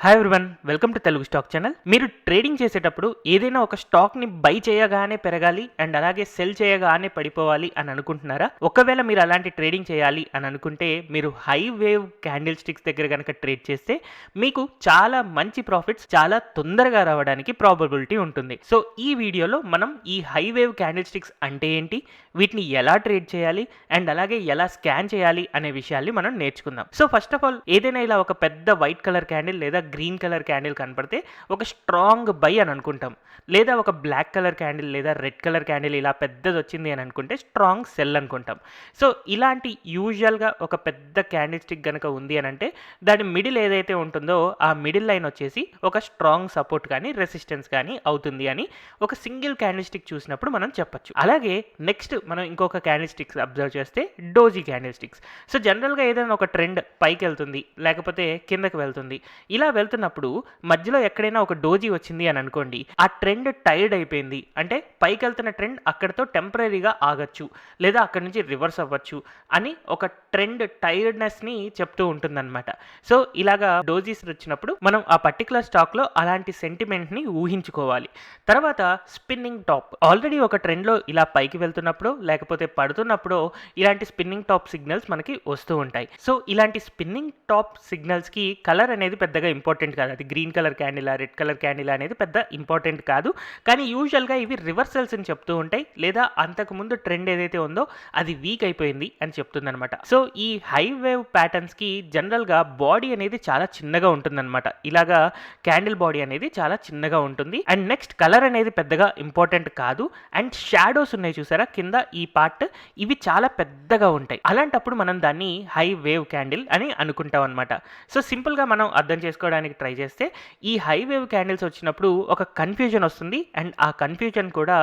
Hi everyone, welcome to Telugu stock channel. మీరు trading చేసేటప్పుడు ఏదైనా ఒక స్టాక్ని బై చేయగానే పెరగాలి అండ్ అలాగే సెల్ చేయగానే పడిపోవాలి అని అనుకుంటున్నారా? ఒకవేళ మీరు అలాంటి ట్రేడింగ్ చేయాలి అని అనుకుంటే మీరు హై వేవ్ క్యాండిల్ స్టిక్స్ దగ్గర కనుక ట్రేడ్ చేస్తే మీకు చాలా మంచి ప్రాఫిట్స్ చాలా తొందరగా రావడానికి ప్రాబబిలిటీ ఉంటుంది. సో ఈ వీడియోలో మనం ఈ హై వేవ్ క్యాండిల్ స్టిక్స్ అంటే ఏంటి, వీటిని ఎలా ట్రేడ్ చేయాలి అండ్ అలాగే ఎలా స్కాన్ చేయాలి అనే విషయాల్ని మనం నేర్చుకుందాం. సో ఫస్ట్ ఆఫ్ ఆల్, ఏదైనా ఇలా ఒక పెద్ద వైట్ కలర్ క్యాండిల్ లేదా గ్రీన్ కలర్ క్యాండిల్ కనపడితే ఒక స్ట్రాంగ్ బై అని అనుకుంటాం, లేదా ఒక బ్లాక్ కలర్ క్యాండిల్ లేదా రెడ్ కలర్ క్యాండిల్ ఇలా పెద్దది వచ్చింది అని అనుకుంటే స్ట్రాంగ్ సెల్ అనుకుంటాం. సో ఇలాంటి యూజువల్గా ఒక పెద్ద క్యాండిల్ స్టిక్ కనుక ఉంది అని అంటే దాని మిడిల్ ఏదైతే ఉంటుందో ఆ మిడిల్ లైన్ వచ్చేసి ఒక స్ట్రాంగ్ సపోర్ట్ కానీ రెసిస్టెన్స్ కానీ అవుతుంది అని ఒక సింగిల్ క్యాండిల్ స్టిక్ చూసినప్పుడు మనం చెప్పొచ్చు. అలాగే నెక్స్ట్ మనం ఇంకొక క్యాండిల్ స్టిక్స్ అబ్జర్వ్ చేస్తే డోజీ క్యాండిల్ స్టిక్స్. సో జనరల్గా ఏదైనా ఒక ట్రెండ్ పైకి వెళ్తుంది లేకపోతే కిందకి వెళ్తుంది, ఇలా వెళ్తున్నప్పుడు మధ్యలో ఎక్కడైనా ఒక డోజీ వచ్చింది అని అనుకోండి, ఆ ట్రెండ్ టైర్డ్ అయిపోయింది అంటే పైకి వెళ్తున్న ట్రెండ్ అక్కడితో టెంపరీగా ఆగచ్చు లేదా అక్కడి నుంచి రివర్స్ అవ్వచ్చు అని ఒక ట్రెండ్ టైర్డ్నెస్ని చెప్తూ ఉంటుందన్నమాట. సో ఇలాగా డోజీస్ వచ్చినప్పుడు మనం ఆ పర్టికులర్ స్టాక్లో అలాంటి సెంటిమెంట్ని ఊహించుకోవాలి. తర్వాత స్పిన్నింగ్ టాప్. ఆల్రెడీ ఒక ట్రెండ్లో ఇలా పైకి వెళ్తున్నప్పుడు లేకపోతే పడుతున్నప్పుడు ఇలాంటి స్పిన్నింగ్ టాప్ సిగ్నల్స్ మనకి వస్తూ ఉంటాయి. సో ఇలాంటి స్పిన్నింగ్ టాప్ సిగ్నల్స్కి కలర్ అనేది పెద్దగా ఇంపార్టెంట్ కాదు. అది గ్రీన్ కలర్ క్యాండిలా రెడ్ కలర్ క్యాండిలా అనేది పెద్ద ఇంపార్టెంట్ కాదు, కానీ యూజువల్గా ఇవి రివర్సల్స్ అని చెప్తూ ఉంటాయి లేదా అంతకుముందు ట్రెండ్ ఏదైతే ఉందో అది వీక్ అయిపోయింది అని చెప్తుందనమాట. సో ఈ హై వేవ్ ప్యాటర్న్స్కి జనరల్గా బాడీ అనేది చాలా చిన్నగా ఉంటుందన్నమాట. ఇలాగా క్యాండిల్ బాడీ అనేది చాలా చిన్నగా ఉంటుంది. అండ్ నెక్స్ట్ కలర్ అనేది పెద్దగా ఇంపార్టెంట్ కాదు. అండ్ షాడోస్ ఉన్నాయి చూసారా కింద ఈ పార్ట్, ఇవి చాలా పెద్దగా ఉంటాయి. అలాంటప్పుడు మనం దాన్ని హై వేవ్ క్యాండిల్ అని అనుకుంటాం అనమాట. సో సింపుల్గా మనం అర్థం చేసుకోవడానికి ట్రై చేస్తే ఈ హై వేవ్ క్యాండిల్స్ వచ్చినప్పుడు ఒక కన్ఫ్యూజన్ వస్తుంది అండ్ ఆ కన్ఫ్యూజన్ కూడా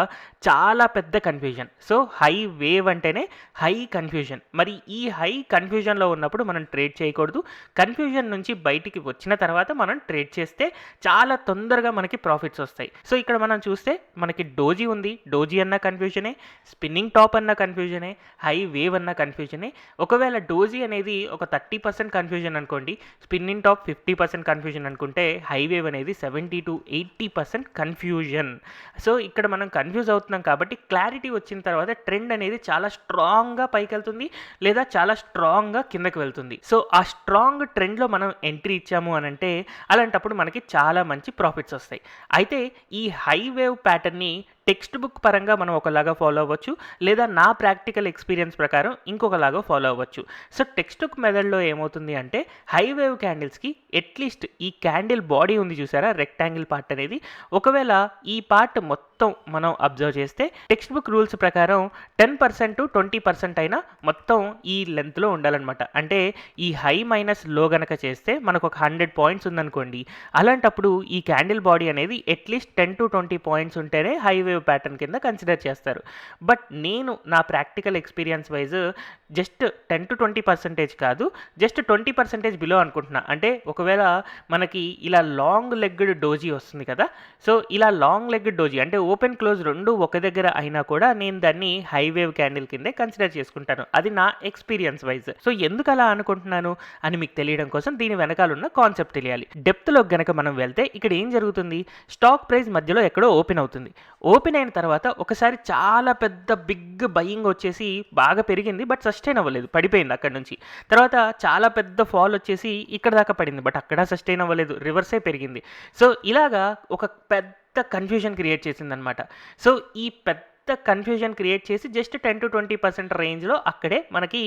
చాలా పెద్ద కన్ఫ్యూజన్. సో హై వేవ్ అంటేనే హై కన్ఫ్యూజన్. మరి ఈ హై కన్ఫ్యూజన్లో ఉన్నప్పుడు మనం ట్రేడ్ చేయకూడదు. కన్ఫ్యూజన్ నుంచి బయటికి వచ్చిన తర్వాత మనం ట్రేడ్ చేస్తే చాలా తొందరగా మనకి ప్రాఫిట్స్ వస్తాయి. సో ఇక్కడ మనం చూస్తే మనకి డోజీ ఉంది, డోజీ అన్న కన్ఫ్యూజనే, స్పిన్నింగ్ టాప్ అన్న కన్ఫ్యూజనే, హై వేవ్ అన్న కన్ఫ్యూజనే. ఒకవేళ డోజీ అనేది ఒక 30% కన్ఫ్యూజన్ అనుకోండి, స్పిన్నింగ్ టాప్ 50% కన్ఫ్యూజన్ అనుకుంటే హై వేవ్ అనేది 70 to 80% కన్ఫ్యూజన్. సో ఇక్కడ మనం కన్ఫ్యూజ్ అవుతున్నాం కాబట్టి క్లారిటీ వచ్చిన తర్వాత ట్రెండ్ అనేది చాలా స్ట్రాంగ్గా పైకి వెళ్తుంది లేదా చాలా స్ట్రాంగ్గా కిందకి వెళ్తుంది. సో ఆ స్ట్రాంగ్ ట్రెండ్లో మనం ఎంట్రీ ఇచ్చాము అని అంటే అలాంటప్పుడు మనకి చాలా మంచి ప్రాఫిట్స్ వస్తాయి. అయితే ఈ హై వేవ్ ప్యాటర్న్ని టెక్స్ట్ బుక్ పరంగా మనం ఒకలాగా ఫాలో అవ్వచ్చు లేదా నా ప్రాక్టికల్ ఎక్స్పీరియన్స్ ప్రకారం ఇంకొకలాగా ఫాలో అవ్వచ్చు. సో టెక్స్ట్ బుక్ మెథడ్లో ఏమవుతుంది అంటే హై వేవ్ క్యాండిల్స్కి అట్లీస్ట్ ఈ క్యాండిల్ బాడీ ఉంది చూసారా, రెక్టాంగిల్ పార్ట్ అనేది, ఒకవేళ ఈ పార్ట్ మొత్తం మనం అబ్జర్వ్ చేస్తే టెక్స్ట్ బుక్ రూల్స్ ప్రకారం 10% to 20% అయినా మొత్తం ఈ లెంత్లో ఉండాలన్నమాట. అంటే ఈ హై మైనస్ లో గనక చేస్తే మనకు ఒక 100 పాయింట్స్ ఉందనుకోండి, అలాంటప్పుడు ఈ క్యాండిల్ బాడీ అనేది అట్లీస్ట్ 10 to 20 పాయింట్స్ ఉంటేనే హై వేవ్ ప్యాటర్న్ కింద కన్సిడర్ చేస్తారు. బట్ నేను నా practical experience wise just 10 to 20% కాదు, జస్ట్ 20% బిలో అనుకుంటున్నా. అంటే ఒకవేళ మనకి ఇలా లాంగ్ లెగ్డ్ డోజీ వస్తుంది కదా, సో ఇలా లాంగ్ లెగ్డ్ డోజీ అంటే ఓపెన్ క్లోజ్ రెండు ఒక దగ్గర అయినా కూడా నేను దాన్ని హై వేవ్ క్యాండిల్ కిందే కన్సిడర్ చేసుకుంటాను. అది నా ఎక్స్పీరియన్స్ వైజ్. సో ఎందుకు అలా అనుకుంటున్నాను అని మీకు తెలియడం కోసం దీని వెనకాల ఉన్న కాన్సెప్ట్ తెలియాలి. డెప్త్లో గనక మనం వెళ్తే ఇక్కడ ఏం జరుగుతుంది, స్టాక్ ప్రైస్ మధ్యలో ఎక్కడో ఓపెన్ అవుతుంది. ఓపెన్ అయిన తర్వాత ఒకసారి చాలా పెద్ద బిగ్ బయింగ్ వచ్చేసి బాగా పెరిగింది బట్ సస్టైన్ అవ్వలేదు, పడిపోయింది అక్కడ నుంచి. తర్వాత చాలా పెద్ద ఫాల్ వచ్చేసి ఇక్కడ దాకా పడింది బట్ అక్కడ సస్టైన్ అవ్వలేదు, రివర్సే పెరిగింది. సో ఇలాగా ఒక పెద్ద కన్ఫ్యూజన్ క్రియేట్ చేసిందనమాట. సో ఈ పెద్ద కన్ఫ్యూజన్ క్రియేట్ చేసి జస్ట్ 10 to 20% రేంజ్లో అక్కడే మనకి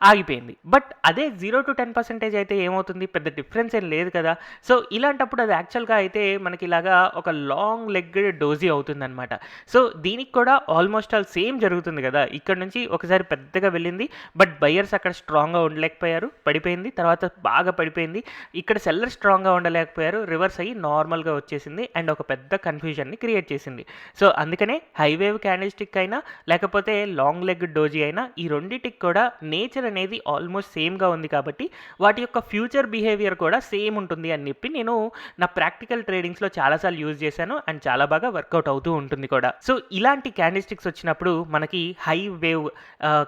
ఆగిపోయింది. బట్ అదే 0 to 10% అయితే ఏమవుతుంది, పెద్ద డిఫరెన్స్ ఏం లేదు కదా. సో ఇలాంటప్పుడు అది యాక్చువల్గా అయితే మనకి ఇలాగా ఒక లాంగ్ లెగ్డ్ డోజీ అవుతుందన్నమాట. సో దీనికి కూడా ఆల్మోస్ట్ ఆల్ సేమ్ జరుగుతుంది కదా. ఇక్కడ నుంచి ఒకసారి పెద్దగా వెళ్ళింది బట్ బయర్స్ అక్కడ స్ట్రాంగ్గా ఉండలేకపోయారు, పడిపోయింది. తర్వాత బాగా పడిపోయింది, ఇక్కడ సెల్లర్ స్ట్రాంగ్గా ఉండలేకపోయారు, రివర్స్ అయ్యి నార్మల్గా వచ్చేసింది అండ్ ఒక పెద్ద కన్ఫ్యూజన్ని క్రియేట్ చేసింది. సో అందుకనే హై వేవ్ క్యాండిల్ స్టిక్ అయినా లేకపోతే లాంగ్ లెగ్ డోజీ అయినా ఈ రెండింటికి కూడా నేచర్ అనేది ఆల్మోస్ట్ సేమ్గా ఉంది కాబట్టి వాటి యొక్క ఫ్యూచర్ బిహేవియర్ కూడా సేమ్ ఉంటుంది అని చెప్పి నేను నా ప్రాక్టికల్ ట్రేడింగ్స్లో చాలాసార్లు యూజ్ చేశాను అండ్ చాలా బాగా వర్కౌట్ అవుతూ ఉంటుంది కూడా. సో ఇలాంటి క్యాండిల్ స్టిక్స్ వచ్చినప్పుడు మనకి హై వేవ్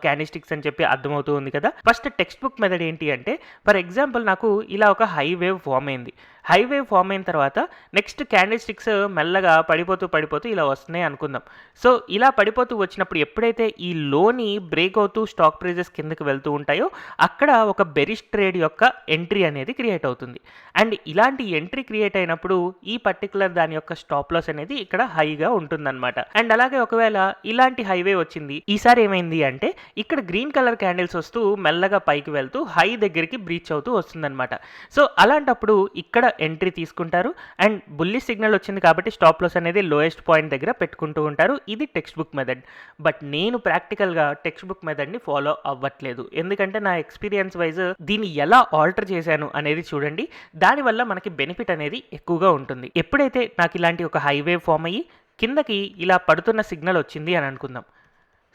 క్యాండిల్ స్టిక్స్ అని చెప్పి అర్థమవుతూ ఉంది కదా. ఫస్ట్ టెక్స్ట్ బుక్ మెథడ్ ఏంటి అంటే, ఫర్ ఎగ్జాంపుల్ నాకు ఇలా ఒక హై వేవ్ ఫామ్ అయింది. హై వేవ్ ఫామ్ అయిన తర్వాత నెక్స్ట్ క్యాండిల్ స్టిక్స్ మెల్లగా పడిపోతూ ఇలా వస్తున్నాయి అనుకుందాం. సో ఇలా పడిపోతూ వచ్చినప్పుడు ఎప్పుడైతే ఈ లోని బ్రేక్ అవుతూ స్టాక్ ప్రైజెస్ కిందకి వెళ్తూ ఉంటాయో అక్కడ ఒక బెరిష్ ట్రేడ్ యొక్క ఎంట్రీ అనేది క్రియేట్ అవుతుంది. అండ్ ఇలాంటి ఎంట్రీ క్రియేట్ అయినప్పుడు ఈ పర్టికులర్ దాని యొక్క స్టాప్ లాస్ అనేది ఇక్కడ హైగా ఉంటుందన్నమాట. అండ్ అలాగే ఒకవేళ ఇలాంటి హైవే వచ్చింది, ఈసారి ఏమైంది అంటే ఇక్కడ గ్రీన్ కలర్ క్యాండిల్స్ వస్తూ మెల్లగా పైకి వెళ్తూ హై దగ్గరికి బ్రీచ్ అవుతూ వస్తుందన్నమాట. సో అలాంటప్పుడు ఇక్కడ ఎంట్రీ తీసుకుంటారు అండ్ బుల్లిష్ సిగ్నల్ వచ్చింది కాబట్టి స్టాప్ లాస్ అనేది లోయెస్ట్ పాయింట్ దగ్గర పెట్టుకుంటూ ఉంటారు. ఇది టెక్స్ట్ బుక్ మెథడ్. బట్ నేను ప్రాక్టికల్గా టెక్స్ట్ బుక్ మెథడ్ని ఫాలో అవ్వట్లేదు. ఎందుకంటే నా ఎక్స్పీరియన్స్ వైజ్ దీన్ని ఎలా ఆల్టర్ చేశాను అనేది చూడండి. దానివల్ల మనకి బెనిఫిట్ అనేది ఎక్కువగా ఉంటుంది. ఎప్పుడైతే నాకు ఇలాంటి ఒక హైవే ఫామ్ అయ్యి కిందకి ఇలా పడుతున్న సిగ్నల్ వచ్చింది అని అనుకుందాం.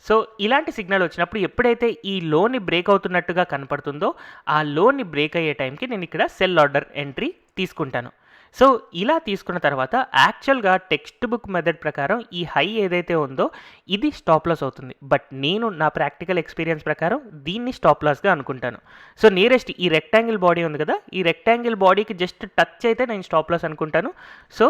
సో ఇలాంటి సిగ్నల్ వచ్చినప్పుడు ఎప్పుడైతే ఈ లోని బ్రేక్ అవుతున్నట్టుగా కనపడుతుందో ఆ లోని బ్రేక్ అయ్యే టైంకి నేను ఇక్కడ సెల్ ఆర్డర్ ఎంట్రీ తీసుకుంటాను. సో ఇలా తీసుకున్న తర్వాత యాక్చువల్గా టెక్స్ట్ బుక్ మెథడ్ ప్రకారం ఈ హై ఏదైతే ఉందో ఇది స్టాప్ లాస్ అవుతుంది. బట్ నేను నా ప్రాక్టికల్ ఎక్స్పీరియన్స్ ప్రకారం దీన్ని స్టాప్ లాస్గా అనుకుంటాను. సో నియరెస్ట్ ఈ రెక్టాంగిల్ బాడీ ఉంది కదా, ఈ రెక్టాంగిల్ బాడీకి జస్ట్ టచ్ అయితే నేను స్టాప్ లాస్ అనుకుంటాను. సో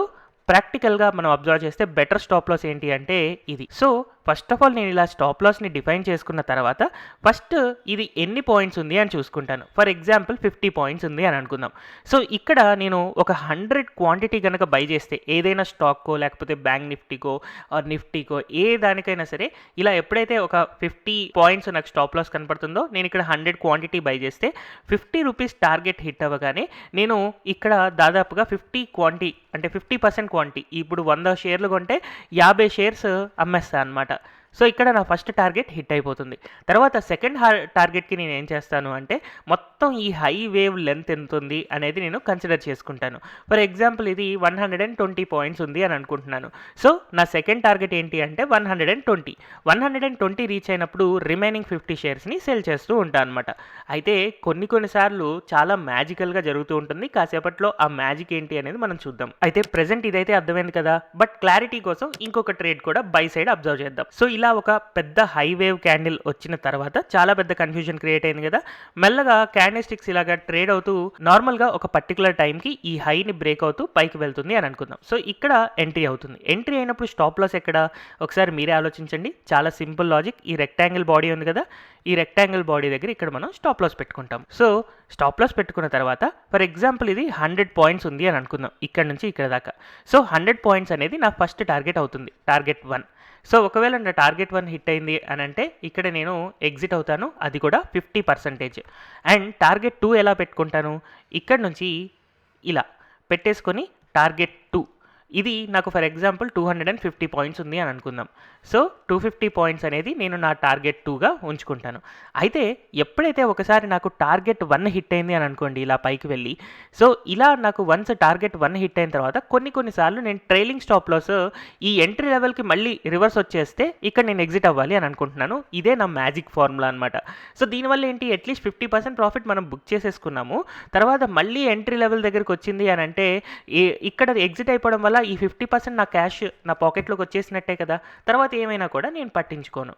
ప్రాక్టికల్గా మనం అబ్జర్వ్ చేస్తే బెటర్ స్టాప్ లాస్ ఏంటి అంటే ఇది. సో ఫస్ట్ ఆఫ్ ఆల్ నేను ఇలా స్టాప్ లాస్ని డిఫైన్ చేసుకున్న తర్వాత ఫస్ట్ ఇది ఎన్ని పాయింట్స్ ఉంది అని చూసుకుంటాను. ఫర్ ఎగ్జాంపుల్ 50 పాయింట్స్ ఉంది అని అనుకుందాం. సో ఇక్కడ నేను ఒక 100 క్వాంటిటీ కనుక బై చేస్తే ఏదైనా స్టాక్కో లేకపోతే బ్యాంక్ నిఫ్టీకో ఆర్ నిఫ్టీకో ఏ దానికైనా సరే ఇలా ఎప్పుడైతే ఒక 50 పాయింట్స్ నాకు స్టాప్ లాస్ కనపడుతుందో నేను ఇక్కడ 100 క్వాంటిటీ బై చేస్తే 50 రూపీస్ టార్గెట్ హిట్ అవ్వగానే నేను ఇక్కడ దాదాపుగా 50 క్వాంటిటీ అంటే 50% క్వాంటిటీ, ఇప్పుడు 100 షేర్లు కొంటే 50 షేర్స్ అమ్మేస్తాను అనమాట. సో ఇక్కడ నా ఫస్ట్ టార్గెట్ హిట్ అయిపోతుంది. తర్వాత సెకండ్ టార్గెట్కి నేను ఏం చేస్తాను అంటే మొత్తం ఈ హై వేవ్ లెంత్ ఎంత ఉంది అనేది నేను కన్సిడర్ చేసుకుంటాను. ఫర్ ఎగ్జాంపుల్ ఇది 120 పాయింట్స్ ఉంది అని అనుకుంటున్నాను. సో నా సెకండ్ టార్గెట్ ఏంటి అంటే 120 రీచ్ అయినప్పుడు రిమైనింగ్ 50 షేర్స్ని సెల్ చేస్తూ ఉంటాను అనమాట. అయితే కొన్నిసార్లు చాలా మ్యాజికల్గా జరుగుతూ ఉంటుంది. కాసేపట్లో ఆ మ్యాజిక్ ఏంటి అనేది మనం చూద్దాం. అయితే ప్రెజెంట్ ఇదైతే అర్థమైంది కదా, బట్ క్లారిటీ కోసం ఇంకొక ట్రేడ్ కూడా బై సైడ్ అబ్జర్వ్ చేద్దాం. సో ఇలా ఒక పెద్ద హై వేవ్ క్యాండిల్ వచ్చిన తర్వాత చాలా పెద్ద కన్ఫ్యూజన్ క్రియేట్ అయింది కదా, మెల్లగా క్యాండిల్ స్టిక్స్ ఇలాగా ట్రేడ్ అవుతూ నార్మల్గా ఒక పర్టికులర్ టైంకి ఈ హైని బ్రేక్ అవుతూ పైకి వెళ్తుంది అని అనుకుందాం. సో ఇక్కడ ఎంట్రీ అవుతుంది. ఎంట్రీ అయినప్పుడు స్టాప్ లాస్ ఎక్కడ ఒకసారి మీరే ఆలోచించండి. చాలా సింపుల్ లాజిక్. ఈ రెక్టాంగిల్ బాడీ ఉంది కదా, ఈ రెక్టాంగిల్ బాడీ దగ్గర ఇక్కడ మనం స్టాప్ లాస్ పెట్టుకుంటాం. సో స్టాప్ లాస్ పెట్టుకున్న తర్వాత ఫర్ ఎగ్జాంపుల్ ఇది 100 పాయింట్స్ ఉంది అని అనుకుందాం, ఇక్కడ నుంచి ఇక్కడ దాకా. సో 100 పాయింట్స్ అనేది నా ఫస్ట్ టార్గెట్ అవుతుంది, టార్గెట్ 1. సో ఒకవేళ నా టార్గెట్ 1 హిట్ అయింది అని అంటే ఇక్కడ నేను ఎగ్జిట్ అవుతాను, అది కూడా 50%. అండ్ టార్గెట్ 2 ఎలా పెట్టుకుంటాను, ఇక్కడ నుంచి ఇలా పెట్టేసుకొని టార్గెట్ 2 ఇది నాకు ఫర్ ఎగ్జాంపుల్ 250 పాయింట్స్ ఉంది అని అనుకుందాం. సో 250 పాయింట్స్ అనేది నేను నా టార్గెట్ 2గా ఉంచుకుంటాను. అయితే ఎప్పుడైతే ఒకసారి నాకు టార్గెట్ 1 హిట్ అయింది అని అనుకోండి ఇలా పైకి వెళ్ళి, సో ఇలా నాకు వన్స్ టార్గెట్ 1 హిట్ అయిన తర్వాత కొన్నిసార్లు నేను ట్రైలింగ్ స్టాప్ లాస్ ఈ ఎంట్రీ లెవెల్కి మళ్ళీ రివర్స్ వచ్చేస్తే ఇక్కడ నేను ఎగ్జిట్ అవ్వాలి అని అనుకుంటున్నాను. ఇదే నా మ్యాజిక్ ఫార్ములా అనమాట. సో దీనివల్ల ఏంటి, అట్లీస్ట్ 50% ప్రాఫిట్ మనం బుక్ చేసేసుకున్నాము. తర్వాత మళ్ళీ ఎంట్రీ లెవెల్ దగ్గరికి వచ్చింది అని అంటే ఇక్కడ ఎగ్జిట్ అయిపోవడం వల్ల ఈ 50% నా క్యాష్ నా పాకెట్లోకి వచ్చేసినట్టే కదా, తర్వాత ఏమైనా కూడా నేను పట్టించుకోను.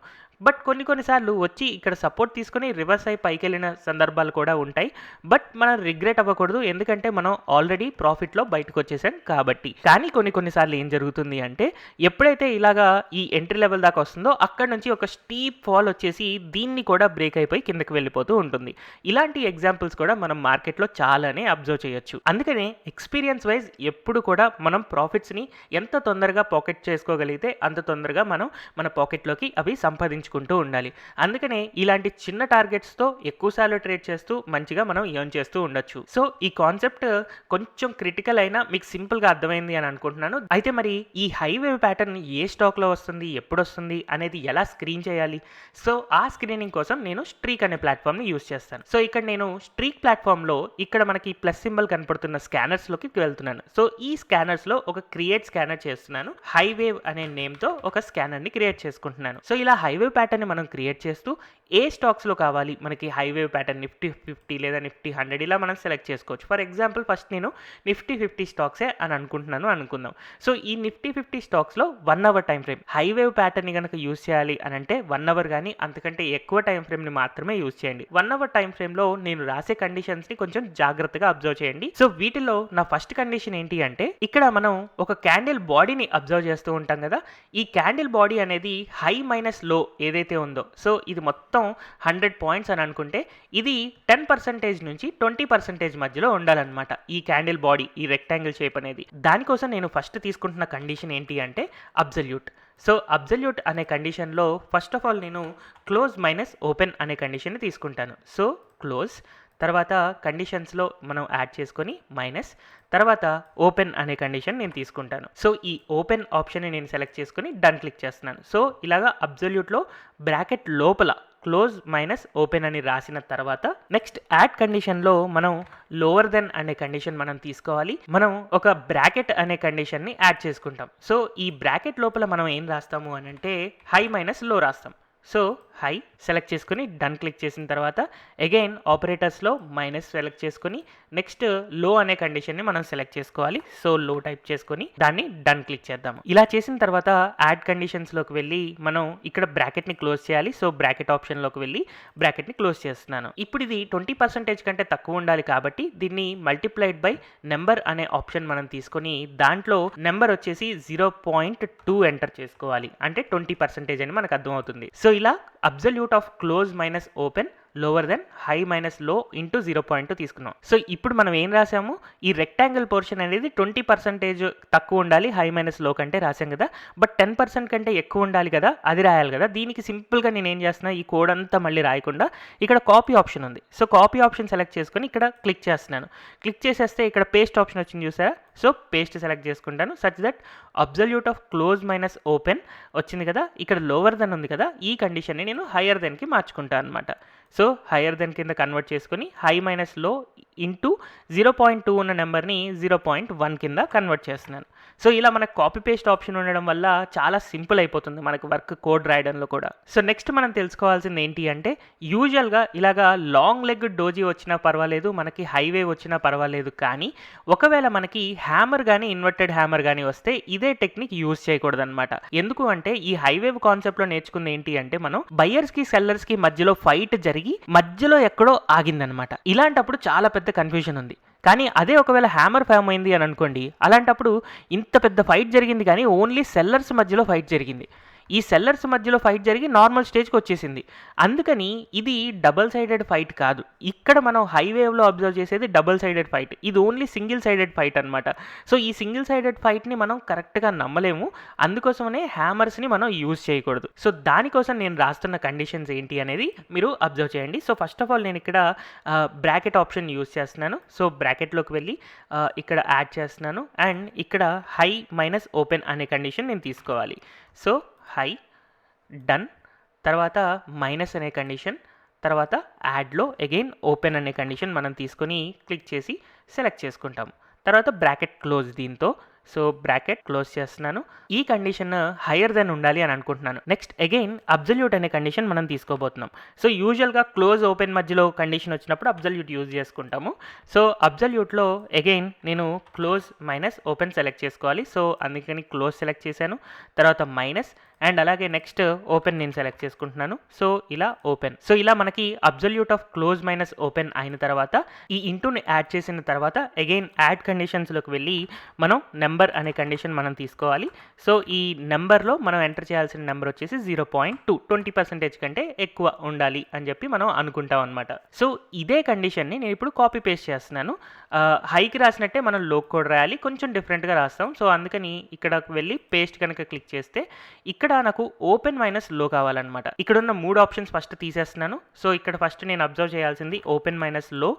బట్ కొన్నిసార్లు వచ్చి ఇక్కడ సపోర్ట్ తీసుకొని రివర్స్ అయి పైకి వెళ్ళిన సందర్భాలు కూడా ఉంటాయి. బట్ మనం రిగ్రెట్ అవ్వకూడదు, ఎందుకంటే మనం ఆల్రెడీ ప్రాఫిట్లో బయటకు వచ్చేసాం కాబట్టి. కానీ కొన్నిసార్లు ఏం జరుగుతుంది అంటే ఎప్పుడైతే ఇలాగా ఈ ఎంట్రీ లెవెల్ దాకా వస్తుందో అక్కడ నుంచి ఒక స్టీప్ ఫాల్ వచ్చేసి దీన్ని కూడా బ్రేక్ అయిపోయి కిందకి వెళ్ళిపోతూ ఉంటుంది. ఇలాంటి ఎగ్జాంపుల్స్ కూడా మనం మార్కెట్లో చాలానే అబ్జర్వ్ చేయొచ్చు. అందుకనే ఎక్స్పీరియన్స్ వైజ్ ఎప్పుడు కూడా మనం ప్రాఫిట్స్ని ఎంత తొందరగా పాకెట్ చేసుకోగలిగితే అంత తొందరగా మనం మన పాకెట్లోకి అవి సంపాదించుకుంటూ ఉండాలి. అందుకనే ఇలాంటి చిన్న టార్గెట్స్తో ఎక్కువసార్లు ట్రేడ్ చేస్తూ మంచిగా మనం ఎర్న్ చేస్తూ ఉండొచ్చు. సో ఈ కాన్సెప్ట్ కొంచెం క్రిటికల్ అయినా మీకు సింపుల్గా అర్థమైంది అని అనుకుంటున్నాను. అయితే మరి ఈ హైవేవ్ ప్యాటర్న్ ఏ స్టాక్లో వస్తుంది, ఎప్పుడు వస్తుంది అనేది ఎలా స్క్రీన్ చేయాలి? సో ఆ స్క్రీనింగ్ కోసం నేను స్ట్రీక్ అనే ప్లాట్ఫామ్ని యూస్ చేస్తాను. సో ఇక్కడ నేను స్ట్రీక్ ప్లాట్ఫామ్లో ఇక్కడ మనకి ప్లస్ సింబల్ కనపడుతున్న స్కానర్స్లోకి వెళ్తున్నాను. సో ఈ స్కానర్స్లో ఒక క్రియేట్ స్కానర్ చేస్తున్నాను. హైవేవ్ అనే నేమ్తో ఒక స్కానర్ని క్రియేట్ చేసుకుంటున్నాను. సో ఇలా హైవేవ్ ప్యాటర్న్ని మనం క్రియేట్ చేస్తూ ఏ స్టాక్స్లో కావాలి మనకి హైవేవ్ ప్యాటర్న్ నిఫ్టీ 50 లేదా నిఫ్టీ 100 ఇలా మనం సెలెక్ట్ చేసుకోవచ్చు. ఫర్ ఎగ్జాంపుల్ ఫస్ట్ నేను నిఫ్టీ 50 స్టాక్సే అని అనుకుందాం. సో ఈ నిఫ్టీ 50 స్టాక్స్లో 1 అవర్ టైం ఫ్రేమ్ హైవేవ్ ప్యాటర్న్ని కనుక యూస్ చేయాలి అని అంటే 1 అవర్ కానీ అంతకంటే ఎక్కువ టైం ఫ్రేమ్ని మాత్రమే యూస్ చేయండి. 1 అవర్ టైం ఫ్రేమ్లో నేను రాసే కండిషన్స్ని కొంచెం జాగ్రత్తగా అబ్జర్వ్ చేయండి. సో వీటిలో నా ఫస్ట్ కండిషన్ ఏంటి అంటే ఇక్కడ మనం ఒక క్యాండిల్ బాడీని అబ్జర్వ్ చేస్తూ ఉంటాం కదా. ఈ క్యాండిల్ బాడీ అనేది హై మైనస్ లో ఏదైతే ఉందో, సో ఇది మొత్తం 100 పాయింట్స్ అని అనుకుంటే ఇది 10% నుంచి 20% మధ్యలో ఉండాలన్నమాట ఈ క్యాండిల్ బాడీ, ఈ రెక్టాంగిల్ షేప్ అనేది. దానికోసం నేను ఫస్ట్ తీసుకుంటున్న కండిషన్ ఏంటి అంటే అబ్సల్యూట్. సో అబ్సల్యూట్ అనే కండిషన్లో ఫస్ట్ ఆఫ్ ఆల్ నేను క్లోజ్ మైనస్ ఓపెన్ అనే కండిషన్ని తీసుకుంటాను. సో క్లోజ్ తర్వాత కండిషన్స్లో మనం యాడ్ చేసుకొని మైనస్ తర్వాత ఓపెన్ అనే కండిషన్ నేను తీసుకుంటాను. సో ఈ ఓపెన్ ఆప్షన్ని నేను సెలెక్ట్ చేసుకుని డన్ క్లిక్ చేస్తున్నాను. సో ఇలాగా అబ్సల్యూట్లో బ్రాకెట్ లోపల క్లోజ్ మైనస్ ఓపెన్ అని రాసిన తర్వాత నెక్స్ట్ యాడ్ కండిషన్లో మనం లోవర్ దెన్ అనే కండిషన్ మనం తీసుకోవాలి. మనం ఒక బ్రాకెట్ అనే కండిషన్ని యాడ్ చేసుకుంటాం. సో ఈ బ్రాకెట్ లోపల మనం ఏం రాస్తాము అని అంటే హై మైనస్ లో రాస్తాం. సో హై సెలెక్ట్ చేసుకుని డన్ క్లిక్ చేసిన తర్వాత అగైన్ ఆపరేటర్స్లో మైనస్ సెలెక్ట్ చేసుకుని నెక్స్ట్ లో అనే కండిషన్ని మనం సెలెక్ట్ చేసుకోవాలి. సో లో టైప్ చేసుకొని దాన్ని డన్ క్లిక్ చేద్దాము. ఇలా చేసిన తర్వాత యాడ్ కండిషన్స్లోకి వెళ్ళి మనం ఇక్కడ బ్రాకెట్ని క్లోజ్ చేయాలి. సో బ్రాకెట్ ఆప్షన్లోకి వెళ్ళి బ్రాకెట్ని క్లోజ్ చేస్తున్నాను. ఇప్పుడు ఇది 20% కంటే తక్కువ ఉండాలి కాబట్టి దీన్ని మల్టిప్లైడ్ బై నెంబర్ అనే ఆప్షన్ మనం తీసుకొని దాంట్లో నెంబర్ వచ్చేసి 0.2 ఎంటర్ చేసుకోవాలి. అంటే 20% అని మనకు అర్థమవుతుంది. సో ఇలా absolute of close minus open lower than high minus low into 0.2 తీసుకున్నాం. సో ఇప్పుడు మనం ఏం రాసాము, ఈ రెక్టాంగిల్ పోర్షన్ అనేది 20% తక్కువ ఉండాలి హై మైనస్ లో కంటే రాసాం కదా. బట్ 10% కంటే ఎక్కువ ఉండాలి కదా, అది రాయాలి కదా. దీనికి సింపుల్గా నేను ఏం చేస్తున్నా, ఈ కోడ్ అంతా మళ్ళీ రాయకుండా ఇక్కడ కాపీ ఆప్షన్ ఉంది. సో కాపీ ఆప్షన్ సెలెక్ట్ చేసుకొని ఇక్కడ క్లిక్ చేస్తున్నాను. క్లిక్ చేసేస్తే ఇక్కడ పేస్ట్ ఆప్షన్ వచ్చింది చూసారా. సో పేస్ట్ సెలెక్ట్ చేసుకుంటాను. Such that absolute of close minus open వచ్చింది కదా, ఇక్కడ లోవర్ దెన్ ఉంది కదా, ఈ కండిషన్ని నేను హయ్యర్ దెన్కి మార్చుకుంటాను అనమాట. సో హయ్యర్ దెన్ కింద కన్వర్ట్ చేసుకుని హై మైనస్ లో ఇంటూ 0.2 ఉన్న నెంబర్ని 0.1 కింద కన్వర్ట్ చేస్తున్నాను. సో ఇలా మనకు కాపీ పేస్ట్ ఆప్షన్ ఉండడం వల్ల చాలా సింపుల్ అయిపోతుంది మనకు వర్క్ కోడ్ రాయడంలో కూడా. సో నెక్స్ట్ మనం తెలుసుకోవాల్సింది ఏంటి అంటే యూజువల్గా ఇలాగా లాంగ్ లెగ్ డోజీ వచ్చినా పర్వాలేదు, మనకి హైవే వచ్చినా పర్వాలేదు, కానీ ఒకవేళ మనకి హ్యామర్ కానీ ఇన్వర్టెడ్ హ్యామర్ కానీ వస్తే ఇదే టెక్నిక్ యూజ్ చేయకూడదు అనమాట. ఎందుకు అంటే ఈ హైవేవ్ కాన్సెప్ట్లో నేర్చుకుంది ఏంటి అంటే మనం బయ్యర్స్కి సెల్లర్స్కి మధ్యలో ఫైట్ జరిగి మధ్యలో ఎక్కడో ఆగిందనమాట. ఇలాంటప్పుడు చాలా పెద్ద కన్ఫ్యూజన్ ఉంది. కానీ అదే ఒకవేళ హ్యామర్ ఫామ్ అయింది అని అనుకోండి, అలాంటప్పుడు ఇంత పెద్ద ఫైట్ జరిగింది కానీ ఓన్లీ సెల్లర్స్ మధ్యలో ఫైట్ జరిగింది. ఈ సెల్లర్స్ మధ్యలో ఫైట్ జరిగి నార్మల్ స్టేజ్కి వచ్చేసింది. అందుకని ఇది డబల్ సైడెడ్ ఫైట్ కాదు. ఇక్కడ మనం హైవేవ్లో అబ్జర్వ్ చేసేది డబల్ సైడెడ్ ఫైట్, ఇది ఓన్లీ సింగిల్ సైడెడ్ ఫైట్ అనమాట. సో ఈ సింగిల్ సైడెడ్ ఫైట్ని మనం కరెక్ట్గా నమ్మలేము, అందుకోసమనే హ్యామర్స్ని మనం యూజ్ చేయకూడదు. సో దానికోసం నేను రాస్తున్న కండిషన్స్ ఏంటి అనేది మీరు అబ్జర్వ్ చేయండి. సో ఫస్ట్ ఆఫ్ ఆల్ నేను ఇక్కడ బ్రాకెట్ ఆప్షన్ యూజ్ చేస్తున్నాను. సో బ్రాకెట్లోకి వెళ్ళి ఇక్కడ యాడ్ చేస్తున్నాను అండ్ ఇక్కడ హై మైనస్ ఓపెన్ అనే కండిషన్ నేను తీసుకోవాలి. సో హై డన్ తర్వాత మైనస్ అనే కండిషన్ తర్వాత యాడ్లో అగైన్ ఓపెన్ అనే కండిషన్ మనం తీసుకొని క్లిక్ చేసి సెలెక్ట్ చేసుకుంటాం. తర్వాత బ్రాకెట్ క్లోజ్ దీంతో. సో బ్రాకెట్ క్లోజ్ చేస్తున్నాను. ఈ కండిషన్ హయ్యర్ దెన్ ఉండాలి అని అనుకుంటున్నాను. నెక్స్ట్ అగైన్ అబ్సల్యూట్ అనే కండిషన్ మనం తీసుకోబోతున్నాం. సో యూజువల్గా క్లోజ్ ఓపెన్ మధ్యలో కండిషన్ వచ్చినప్పుడు అబ్సల్యూట్ యూజ్ చేసుకుంటాము. సో అబ్సల్యూట్లో అగైన్ నేను క్లోజ్ మైనస్ ఓపెన్ సెలెక్ట్ చేసుకోవాలి. సో అందుకని క్లోజ్ సెలెక్ట్ చేశాను, తర్వాత మైనస్ అండ్ అలాగే నెక్స్ట్ ఓపెన్ నేను సెలెక్ట్ చేసుకుంటున్నాను. సో ఇలా ఓపెన్. సో ఇలా మనకి absolute of close minus open అయిన తర్వాత ఈ ఇంటూని యాడ్ చేసిన తర్వాత అగైన్ యాడ్ కండిషన్స్లోకి వెళ్ళి మనం నెంబర్ అనే కండిషన్ మనం తీసుకోవాలి. సో ఈ నెంబర్లో మనం ఎంటర్ చేయాల్సిన నెంబర్ వచ్చేసి 0.2, 20% కంటే ఎక్కువ ఉండాలి అని చెప్పి మనం అనుకుంటాం అనమాట. సో ఇదే కండిషన్ని నేను ఇప్పుడు కాపీ పేస్ట్ చేస్తున్నాను. హైకి రాసినట్టే మనం లో కోడ్ రాయాలి, కొంచెం డిఫరెంట్గా రాస్తాం. సో అందుకని ఇక్కడ వెళ్ళి పేస్ట్ కనుక క్లిక్ చేస్తే ఇక్కడ నాకు ఓపెన్ మైనస్ లో కావాలన్నమాట. ఇక్కడ ఉన్న 3 ఆప్షన్స్ ఫస్ట్ తీసేస్తున్నాను. సో ఇక్కడ ఫస్ట్ నేను అబ్జర్వ్ చేయాల్సింది ఓపెన్ మైనస్ లో,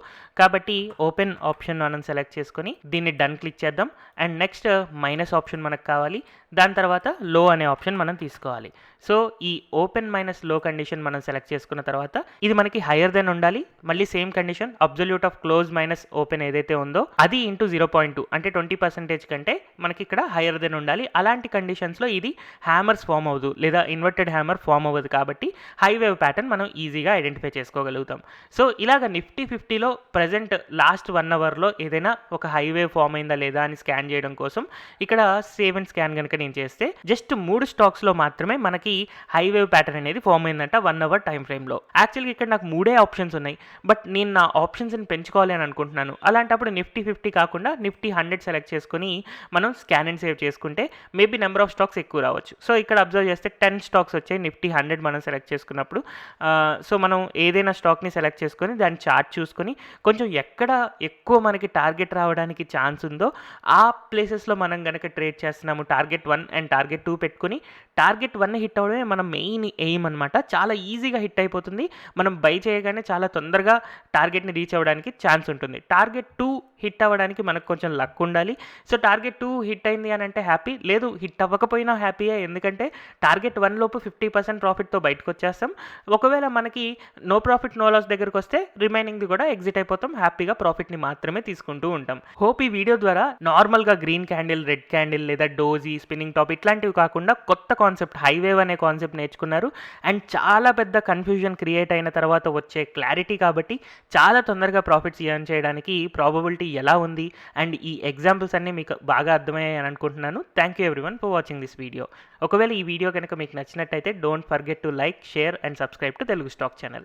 కాబట్టి ఓపెన్ ఆప్షన్ మనం సెలెక్ట్ చేసుకొని దీన్ని డన్ క్లిక్ చేద్దాం అండ్ నెక్స్ట్ మైనస్ ఆప్షన్ మనకు కావాలి, దాని తర్వాత లో అనే ఆప్షన్ మనం తీసుకోవాలి. సో ఈ ఓపెన్ మైనస్ లో కండిషన్ మనం సెలెక్ట్ చేసుకున్న తర్వాత ఇది మనకి హైయర్ దెన్ ఉండాలి. మళ్ళీ same condition absolute of close minus open ఏదైతే ఉందో అది ఇంటూ 0.2 అంటే 20% కంటే మనకి ఇక్కడ హైయర్ దెన్ ఉండాలి. అలాంటి కండిషన్స్లో ఇది హ్యామర్స్ ఫామ్ అవ్వదు లేదా ఇన్వర్టెడ్ హ్యామర్ ఫామ్ అవ్వదు కాబట్టి హై వేవ్ ప్యాటర్న్ మనం ఈజీగా ఐడెంటిఫై చేసుకోగలుగుతాం. సో ఇలాగ నిఫ్టీ 50లో ప్రజెంట్ లాస్ట్ 1 అవర్లో ఏదైనా ఒక హై వేవ్ ఫామ్ అయిందా లేదా అని స్కాన్ చేయడం కోసం ఇక్కడ సేవ్ అండ్ స్కాన్ కనుక నేను చేస్తే జస్ట్ 3 స్టాక్స్లో మాత్రమే మనకి హై వేవ్ ప్యాటర్న్ అనేది ఫామ్ అయిందంట 1 అవర్ టైం ఫ్రేమ్లో. యాక్చువల్గా ఇక్కడ నాకు 3 ఆప్షన్స్ ఉన్నాయి, బట్ నేను నా ఆప్షన్స్ని పెంచుకోవాలి అని అనుకుంటున్నాను. అలాంటప్పుడు నిఫ్టీ 50 కాకుండా నిఫ్టీ 100 సెలెక్ట్ చేసుకుని మనం స్కాన్ అండ్ సేవ్ చేసుకుంటే మేబీ నెంబర్ ఆఫ్ స్టాక్స్ ఎక్కువ రావచ్చు. సో ఇక్కడ అబ్జర్వ్ చేస్తే 10 స్టాక్స్ వచ్చాయి నిఫ్టీ 100 మనం సెలెక్ట్ చేసుకున్నప్పుడు. సో మనం ఏదైనా స్టాక్ని సెలెక్ట్ చేసుకొని దాని చార్ట్ చూసుకొని కొంచెం ఎక్కడ ఎక్కువ మనకి టార్గెట్ రావడానికి ఛాన్స్ ఉందో ఆ ప్లేసెస్లో మనం కనుక ట్రేడ్ చేస్తున్నాము. టార్గెట్ 1 అండ్ టార్గెట్ 2 పెట్టుకుని టార్గెట్ 1 హిట్ అవ్వడమే మన మెయిన్ ఎయిమ్ అనమాట. చాలా ఈజీగా హిట్ అయిపోతుంది. మనం బై చేయగానే చాలా తొందరగా టార్గెట్ని రీచ్ అవ్వడానికి ఛాన్స్ ఉంటుంది. టార్గెట్ 2 హిట్ అవ్వడానికి మనకు కొంచెం లక్ ఉండాలి. సో టార్గెట్ 2 హిట్ అయింది అని అంటే హ్యాపీ, లేదు హిట్ అవ్వకపోయినా హ్యాపీయే, ఎందుకంటే టార్గెట్ 1 లోపు 50% ప్రాఫిట్తో బయటకు వచ్చేస్తాం. ఒకవేళ మనకి నో ప్రాఫిట్ నో లాస్ దగ్గరకు వస్తే రిమైనింగ్ది కూడా ఎగ్జిట్ అయిపోతాం. హ్యాపీగా ప్రాఫిట్ని మాత్రమే తీసుకుంటూ ఉంటాం. హోప్ ఈ వీడియో ద్వారా నార్మల్గా గ్రీన్ క్యాండిల్, రెడ్ క్యాండిల్ లేదా డోజీ, స్పిన్నింగ్ టాప్ ఇట్లాంటివి కాకుండా కొత్త కాన్సెప్ట్ హై వేవ్ అనే కాన్సెప్ట్ నేర్చుకున్నారు. అండ్ చాలా పెద్ద కన్ఫ్యూజన్ క్రియేట్ అయిన తర్వాత వచ్చే క్లారిటీ కాబట్టి చాలా తొందరగా ప్రాఫిట్స్ ఎర్న్ చేయడానికి ప్రాబబిలిటీ ఎలా ఉంది అండ్ ఈ ఎగ్జాంపుల్స్ అన్నీ మీకు బాగా అర్థమయ్యాయి అని అనుకుంటున్నాను. Thank you everyone for watching this video. ఒకవేళ ఈ వీడియో కనుక మీకు నచ్చినట్టయితే don't forget to like, share and subscribe to Telugu stock channel.